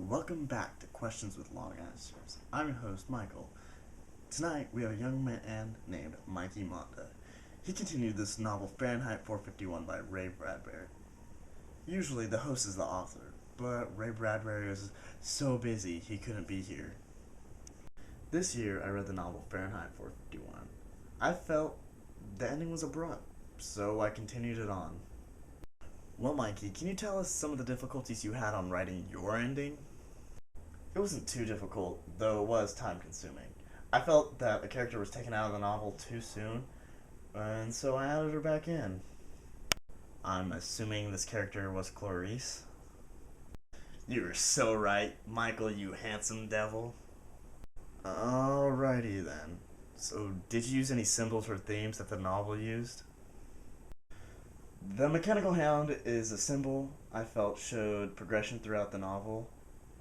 Welcome back to Questions with Long Answers. I'm your host, Michael. Tonight, we have a young man named Mikey Monda. He continued this novel, Fahrenheit 451 by Ray Bradbury. Usually, the host is the author, but Ray Bradbury was so busy he couldn't be here. This year, I read the novel Fahrenheit 451. I felt the ending was abrupt, so I continued it on. Well, Mikey, can you tell us some of the difficulties you had on writing your ending? It wasn't too difficult, though it was time-consuming. I felt that a character was taken out of the novel too soon, and so I added her back in. I'm assuming this character was Clarice. You were so right, Michael, you handsome devil. Alrighty then. So, did you use any symbols or themes that the novel used? The mechanical hound is a symbol I felt showed progression throughout the novel.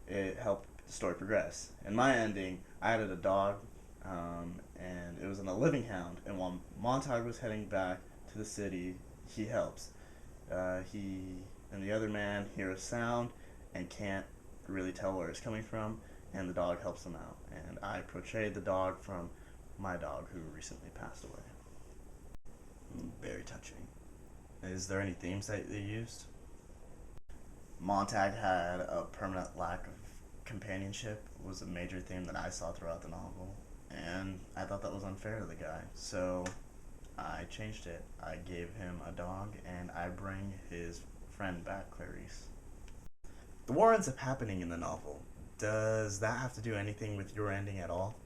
It helped the story progress. In my ending, I added a dog, and it was a living hound. And while Montag was heading back to the city, he helps. He and the other man hear a sound and can't really tell where it's coming from, and the dog helps them out. And I portrayed the dog from my dog who recently passed away. Very touching. Is there any themes that they used? Montag had a permanent lack of companionship was a major theme that I saw throughout the novel, and I thought that was unfair to the guy, so I changed it. I gave him a dog, and I bring his friend back, Clarice. The war ends up happening in the novel. Does that have to do anything with your ending at all?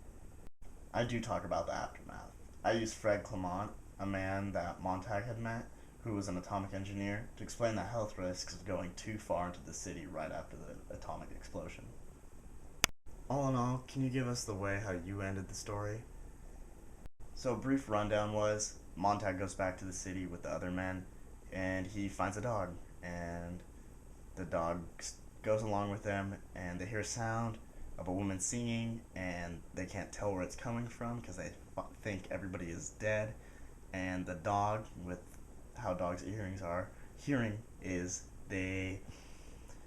I do talk about the aftermath. I used Fred Clement, a man that Montag had met, who was an atomic engineer, to explain the health risks of going too far into the city right after the atomic explosion. All in all, can you give us the way how you ended the story? So a brief rundown was, Montag goes back to the city with the other men, and he finds a dog, and the dog goes along with them, and they hear a sound of a woman singing, and they can't tell where it's coming from because they think everybody is dead, and the dog, with how dogs' hearing is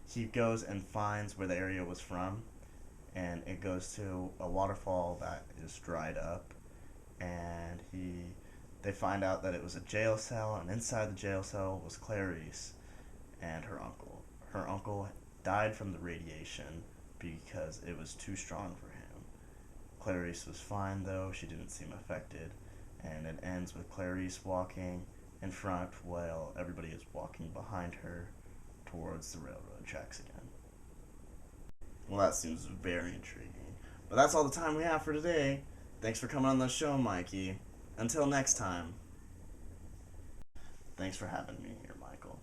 he goes and finds where the area was from, and it goes to a waterfall that is dried up, and they find out that it was a jail cell, and inside the jail cell was Clarice and her uncle. Her uncle died from the radiation because it was too strong for him. Clarice was fine though, she didn't seem affected, and it ends with Clarice walking in front while everybody is walking behind her towards the railroad tracks again. Well, that seems very intriguing. But that's all the time we have for today. Thanks for coming on the show, Mikey. Until next time. Thanks for having me here, Michael.